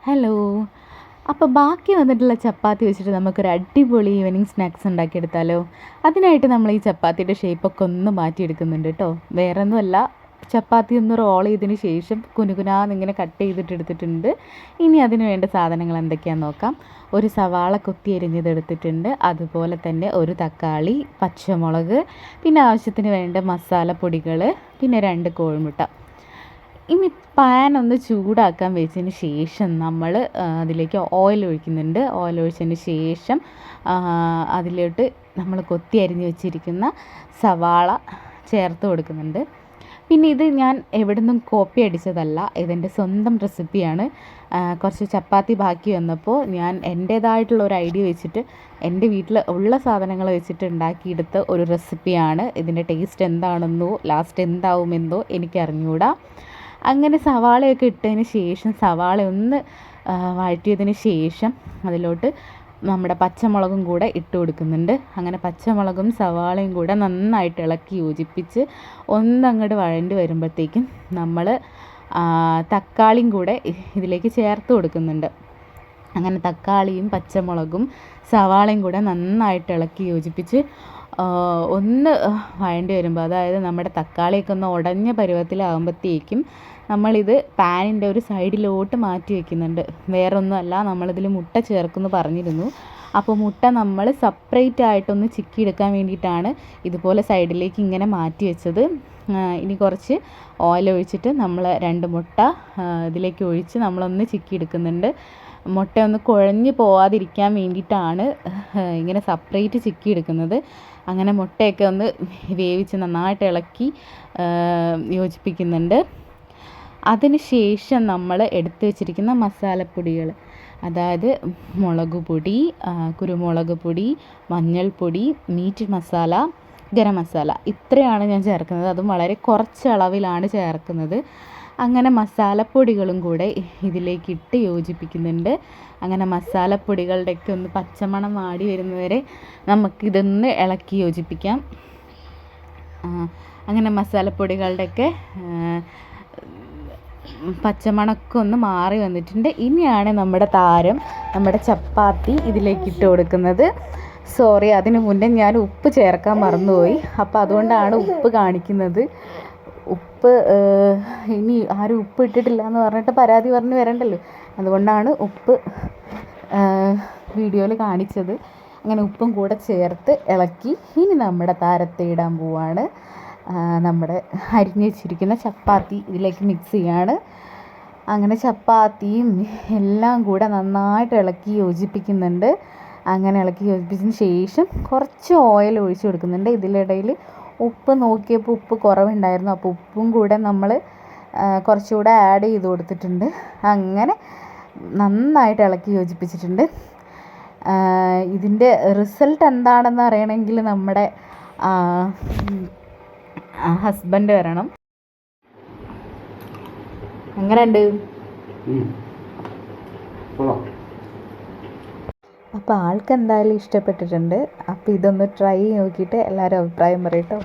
Hello. അപ്പോൾ ബാക്കി വന്നിട്ടുള്ള ചപ്പാത്തി വെച്ചിട്ട് നമുക്കൊരു അടിപൊളി ഈവനിങ് സ്നാക്സ് ഉണ്ടാക്കിയെടുത്താലോ? അതിനായിട്ട് നമ്മൾ ഈ ചപ്പാത്തിയുടെ ഷേപ്പൊക്കെ ഒന്ന് മാറ്റിയെടുക്കുന്നുണ്ട് കേട്ടോ. വേറെ ഒന്നുമല്ല, ചപ്പാത്തി ഒന്ന് റോൾ ചെയ്തതിന് ശേഷം കുനുകുനാന്നിങ്ങനെ കട്ട് ചെയ്തിട്ട് എടുത്തിട്ടുണ്ട്. ഇനി അതിന് വേണ്ട സാധനങ്ങൾ എന്തൊക്കെയാണെന്ന് നോക്കാം. ഒരു സവാള കൊത്തി അരിഞ്ഞത് എടുത്തിട്ടുണ്ട്, അതുപോലെ തന്നെ ഒരു തക്കാളി, പച്ചമുളക്, പിന്നെ ആവശ്യത്തിന് വേണ്ട മസാലപ്പൊടികൾ, പിന്നെ 2 കോഴിമുട്ട. ഇനി പാൻ ഒന്ന് ചൂടാക്കാൻ വെച്ചതിന് ശേഷം നമ്മൾ അതിലേക്ക് ഓയിൽ ഒഴിക്കുന്നുണ്ട്. ഓയിൽ ഒഴിച്ചതിന് ശേഷം അതിലോട്ട് നമ്മൾ കൊത്തി അരിഞ്ഞ് വെച്ചിരിക്കുന്ന സവാള ചേർത്ത് കൊടുക്കുന്നുണ്ട്. പിന്നെ ഇത് ഞാൻ എവിടെ നിന്നും കോപ്പി അടിച്ചതല്ല, ഇതെൻ്റെ സ്വന്തം റെസിപ്പിയാണ്. കുറച്ച് ചപ്പാത്തി ബാക്കി വന്നപ്പോൾ ഞാൻ എൻ്റേതായിട്ടുള്ള ഒരു ഐഡിയ വെച്ചിട്ട് എൻ്റെ വീട്ടിൽ ഉള്ള സാധനങ്ങൾ വെച്ചിട്ട് ഉണ്ടാക്കിയെടുത്ത ഒരു റെസിപ്പിയാണ്. ഇതിൻ്റെ ടേസ്റ്റ് എന്താണെന്നോ ലാസ്റ്റ് എന്താവുമെന്നോ എനിക്കറിഞ്ഞൂടാ. അങ്ങനെ സവാളയൊക്കെ ഇട്ടതിന് ശേഷം സവാള ഒന്ന് വഴറ്റിയതിന് ശേഷം അതിലോട്ട് നമ്മുടെ പച്ചമുളകും കൂടെ ഇട്ട് കൊടുക്കുന്നുണ്ട്. അങ്ങനെ പച്ചമുളകും സവാളയും കൂടെ നന്നായിട്ട് ഇളക്കി യോജിപ്പിച്ച് ഒന്നങ്ങോട്ട് വഴണ്ടി വരുമ്പോഴത്തേക്കും നമ്മൾ തക്കാളിയും കൂടെ ഇതിലേക്ക് ചേർത്ത് കൊടുക്കുന്നുണ്ട്. അങ്ങനെ തക്കാളിയും പച്ചമുളകും സവാളയും കൂടെ നന്നായിട്ട് ഇളക്കി യോജിപ്പിച്ച് ഒന്ന് വഴണ്ടി വരുമ്പോൾ, അതായത് നമ്മുടെ തക്കാളിയൊക്കെ ഒന്ന് ഉടഞ്ഞ പരുവത്തിലാകുമ്പോഴത്തേക്കും നമ്മളിത് പാനിൻ്റെ ഒരു സൈഡിലോട്ട് മാറ്റി വയ്ക്കുന്നുണ്ട്. വേറൊന്നുമല്ല, നമ്മളിതിൽ മുട്ട ചേർക്കുമെന്ന് പറഞ്ഞിരുന്നു. അപ്പോൾ മുട്ട നമ്മൾ സെപ്പറേറ്റ് ആയിട്ടൊന്ന് ചിക്കി എടുക്കാൻ വേണ്ടിയിട്ടാണ് ഇതുപോലെ സൈഡിലേക്ക് ഇങ്ങനെ മാറ്റി വെച്ചത്. ഇനി കുറച്ച് ഓയിൽ ഒഴിച്ചിട്ട് നമ്മൾ 2 മുട്ട ഇതിലേക്ക് ഒഴിച്ച് നമ്മളൊന്ന് ചിക്കി എടുക്കുന്നുണ്ട്. മുട്ട ഒന്ന് കുഴഞ്ഞ് പോവാതിരിക്കാൻ വേണ്ടിയിട്ടാണ് ഇങ്ങനെ സെപ്പറേറ്റ് ചിക്കി എടുക്കുന്നത്. അങ്ങനെ മുട്ടയൊക്കെ ഒന്ന് വേവിച്ച് നന്നായിട്ട് ഇളക്കി യോജിപ്പിക്കുന്നുണ്ട്. അതിന് ശേഷം നമ്മൾ എടുത്ത് വെച്ചിരിക്കുന്ന മസാലപ്പൊടികൾ, അതായത് മുളക് പൊടി, കുരുമുളക് പൊടി, മഞ്ഞൾപ്പൊടി, മീറ്റ് മസാല, ഗരം മസാല, ഇത്രയാണ് ഞാൻ ചേർക്കുന്നത്. അതും വളരെ കുറച്ച് അളവിലാണ് ചേർക്കുന്നത്. അങ്ങനെ മസാലപ്പൊടികളും കൂടെ ഇതിലേക്ക് ഇട്ട് യോജിപ്പിക്കുന്നുണ്ട്. അങ്ങനെ മസാലപ്പൊടികളുടെയൊക്കെ ഒന്ന് പച്ചമണം വാടി വരുന്നവരെ നമുക്കിതൊന്ന് ഇളക്കി യോജിപ്പിക്കാം. അങ്ങനെ മസാലപ്പൊടികളുടെയൊക്കെ പച്ചമണമൊക്കെ ഒന്ന് മാറി വന്നിട്ടുണ്ട്. ഇനിയാണ് നമ്മുടെ താരം നമ്മുടെ ചപ്പാത്തി ഇതിലേക്ക് ഇട്ട് കൊടുക്കുന്നത്. സോറി, അതിന് മുന്നേ ഞാൻ ഉപ്പ് ചേർക്കാൻ മറന്നുപോയി. അപ്പോൾ അതുകൊണ്ടാണ് ഉപ്പ് കാണിക്കുന്നത്. ഉപ്പ് ഇനി ആരും ഉപ്പ് ഇട്ടിട്ടില്ല എന്ന് പറഞ്ഞിട്ട് പരാതി പറഞ്ഞ് വരണ്ടല്ലോ, അതുകൊണ്ടാണ് ഉപ്പ് വീഡിയോയിൽ കാണിച്ചത്. അങ്ങനെ ഉപ്പും കൂടെ ചേർത്ത് ഇളക്കി ഇനി നമ്മുടെ താരത്തെ ഇടാൻ പോവാണ്. നമ്മുടെ അരിഞ്ഞ് വെച്ചിരിക്കുന്ന ചപ്പാത്തി ഇതിലേക്ക് മിക്സ് ചെയ്യാണ്. അങ്ങനെ ചപ്പാത്തിയും എല്ലാം കൂടെ നന്നായിട്ട് ഇളക്കി യോജിപ്പിക്കുന്നുണ്ട്. അങ്ങനെ ഇളക്കി യോജിപ്പിച്ചതിന് ശേഷം കുറച്ച് ഓയിൽ ഒഴിച്ച് കൊടുക്കുന്നുണ്ട്. ഇതിനിടയിൽ ഉപ്പ് നോക്കിയപ്പോൾ ഉപ്പ് കുറവുണ്ടായിരുന്നു. അപ്പോൾ ഉപ്പും കൂടെ നമ്മൾ കുറച്ചുകൂടെ ആഡ് ചെയ്ത് കൊടുത്തിട്ടുണ്ട്. അങ്ങനെ നന്നായിട്ട് ഇളക്കി യോജിപ്പിച്ചിട്ടുണ്ട്. ഇതിൻ്റെ റിസൾട്ട് എന്താണെന്ന് അറിയണമെങ്കിൽ നമ്മുടെ ഹസ്ബൻഡ് വരണം. എങ്ങനെയുണ്ട്? അപ്പോൾ ആൾക്ക് എന്തായാലും ഇഷ്ടപ്പെട്ടിട്ടുണ്ട്. അപ്പോൾ ഇതൊന്ന് ട്രൈ നോക്കിയിട്ട് എല്ലാവരും അഭിപ്രായം പറയട്ടോ.